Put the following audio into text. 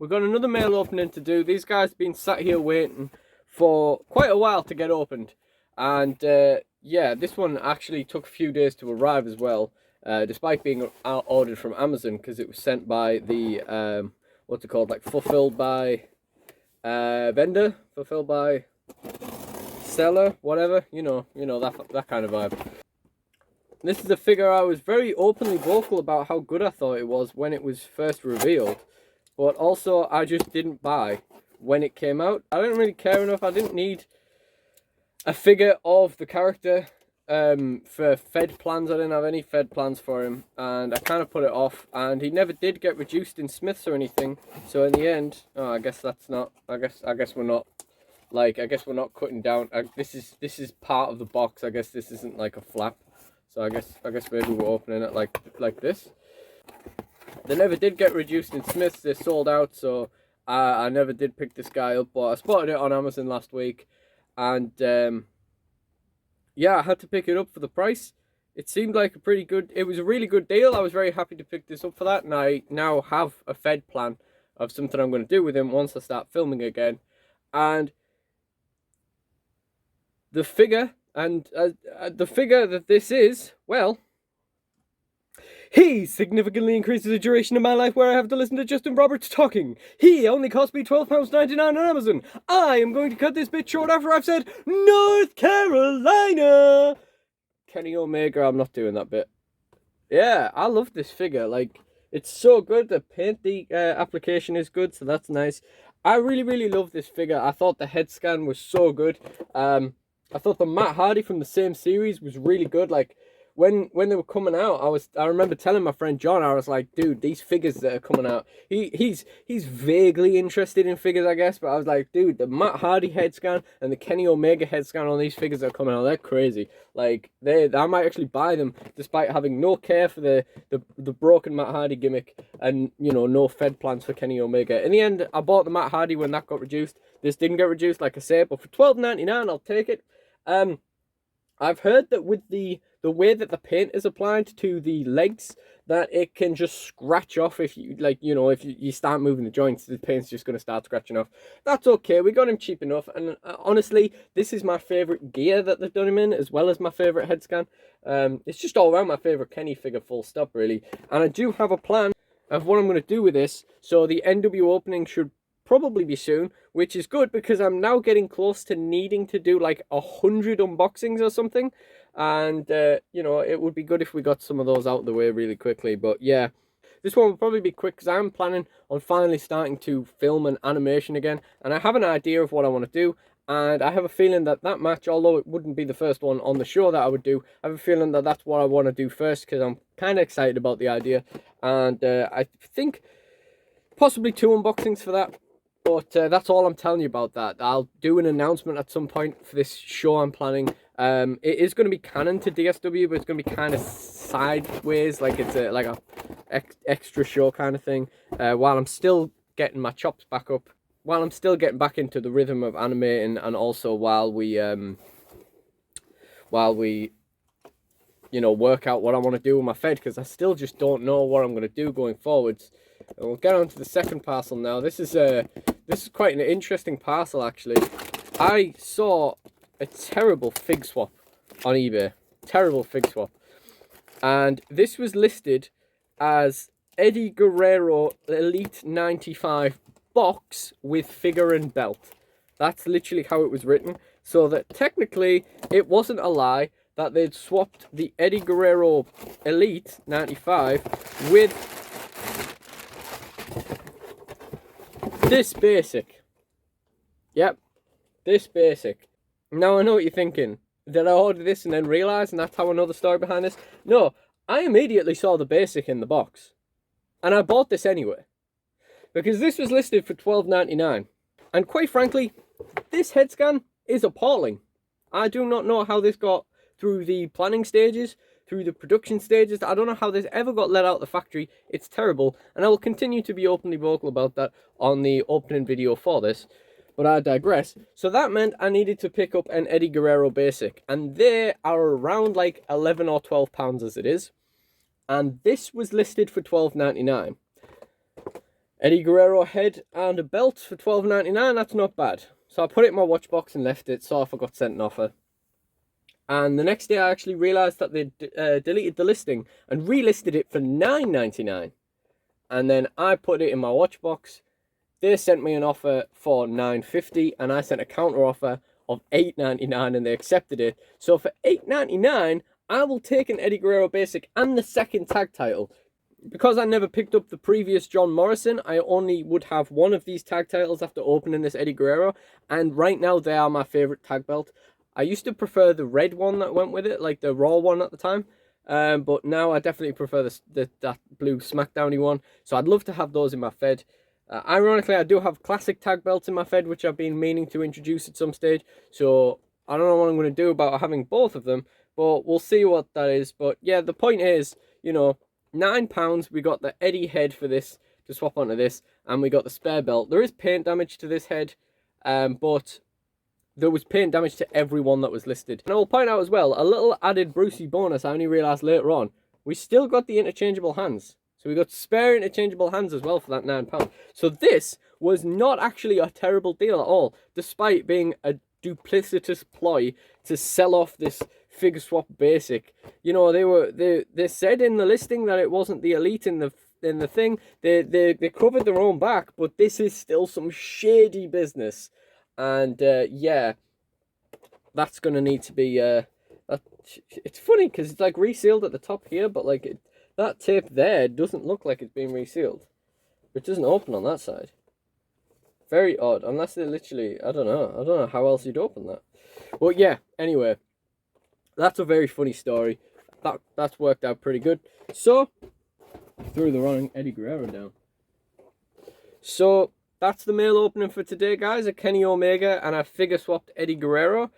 we've got another mail opening to do. These guys have been sat here waiting for quite a while to get opened. And yeah, this one actually took a few days to arrive as well, despite being ordered from Amazon, because it was sent by the, what's it called, like fulfilled by vendor, fulfilled by seller, whatever, you know that kind of vibe. This is a figure I was very openly vocal about how good I thought it was when it was first revealed, but also I just didn't buy when it came out. I didn't really care enough. I didn't need a figure of the character for Fed plans. I didn't have any Fed plans for him, and I kind of put it off, and he never did get reduced in Smiths or anything. So in the end, I guess that's not, I guess we're not, like, I guess we're not cutting down. This is part of the box. I guess this isn't like a flap. So I guess maybe we're opening it like this. They never did get reduced in Smiths. They sold out, so I never did pick this guy up. But I spotted it on Amazon last week, and yeah, I had to pick it up for the price. It seemed like it was a really good deal. I was very happy to pick this up for that, and I now have a Fed plan of something I'm going to do with him once I start filming again. And the figure, the figure that this is, well, he significantly increases the duration of my life where I have to listen to Justin Roberts talking. He only cost me £12.99 on Amazon. I am going to cut this bit short after I've said North Carolina. Kenny Omega, I'm not doing that bit. Yeah, I love this figure. Like, it's so good. The paint application is good, so that's nice. I really, really love this figure. I thought the head scan was so good. I thought the Matt Hardy from the same series was really good. Like, when they were coming out, I remember telling my friend John, I was like, dude, these figures that are coming out, he's vaguely interested in figures, I guess, but I was like, dude, the Matt Hardy head scan and the Kenny Omega head scan on these figures that are coming out, they're crazy. Like, I might actually buy them despite having no care for the broken Matt Hardy gimmick and, you know, no Fed plans for Kenny Omega. In the end, I bought the Matt Hardy when that got reduced. This didn't get reduced, like I say, but for $12.99, I'll take it. I've heard that with the way that the paint is applied to the legs, that it can just scratch off if you, like, you know, if you start moving the joints, the paint's just going to start scratching off. That's okay, we got him cheap enough, and honestly, this is my favourite gear that they've done him in, as well as my favourite head scan. It's just all around my favourite Kenny figure, full stop, really. And I do have a plan of what I'm going to do with this, so the NW opening should probably be soon, which is good because I'm now getting close to needing to do like 100 unboxings or something, and you know, it would be good if we got some of those out of the way really quickly. But yeah, this one will probably be quick because I'm planning on finally starting to film an animation again, and I have an idea of what I want to do, and I have a feeling that match, although it wouldn't be the first one on the show that I would do, I have a feeling that that's what I want to do first because I'm kind of excited about the idea, and I think possibly 2 unboxings for that. But that's all I'm telling you about that. I'll do an announcement at some point for this show I'm planning. It is going to be canon to DSW, but it's going to be kind of sideways, like it's like a extra show kind of thing. While I'm still getting my chops back up, while I'm still getting back into the rhythm of animating, and also while we you know, work out what I want to do with my Fed, because I still just don't know what I'm going to do going forwards. And we'll get on to the second parcel now. This is quite an interesting parcel, actually. I saw a terrible fig swap on eBay. Terrible fig swap. And this was listed as Eddie Guerrero Elite 95 box with figure and belt. That's literally how it was written. So that technically it wasn't a lie that they'd swapped the Eddie Guerrero Elite 95 with this basic. Yep, this basic. Now I know what you're thinking. Did I order this and then realise, and that's how I know the story behind this? No, I immediately saw the basic in the box. And I bought this anyway. Because this was listed for $12.99. And quite frankly, this head scan is appalling. I do not know how this got through the planning stages, through the production stages. I don't know how this ever got let out the factory. It's terrible, and I will continue to be openly vocal about that on the opening video for this, but I digress. So that meant I needed to pick up an Eddie Guerrero basic, and they are around like 11 or 12 pounds as it is, and this was listed for $12.99. Eddie Guerrero head and a belt for $12.99. That's not bad. So I put it in my watch box and left it. So I forgot sent an offer. And the next day I actually realised that they deleted the listing and relisted it for $9.99. And then I put it in my watch box. They sent me an offer for $9.50 and I sent a counter offer of $8.99 and they accepted it. So for $8.99, I will take an Eddie Guerrero basic and the second tag title. Because I never picked up the previous John Morrison, I only would have one of these tag titles after opening this Eddie Guerrero. And right now, they are my favourite tag belt. I used to prefer the red one that went with it, like the Raw one at the time. But now I definitely prefer that blue SmackDowny one. So I'd love to have those in my Fed. Ironically, I do have classic tag belts in my Fed, which I've been meaning to introduce at some stage. So I don't know what I'm going to do about having both of them. But we'll see what that is. But yeah, the point is, you know, £9, we got the Eddie head for this to swap onto this, and we got the spare belt. There is paint damage to this head, but there was paint damage to everyone that was listed. And I will point out as well, a little added Brucey bonus I only realised later on, we still got the interchangeable hands. So we got spare interchangeable hands as well for that £9. So this was not actually a terrible deal at all, despite being a duplicitous ploy to sell off this figure swap basic. You know, they said in the listing that it wasn't the elite in the thing. They covered their own back, but this is still some shady business. And yeah, that's gonna need to be it's funny because it's like resealed at the top here, but like that tape there doesn't look like it's been resealed. It doesn't open on that side. Very odd, unless they literally, I don't know how else you'd open that. Well, yeah, anyway, that's a very funny story. That's worked out pretty good. So, threw the wrong Eddie Guerrero down. So, that's the mail opening for today, guys. A Kenny Omega and a figure swapped Eddie Guerrero.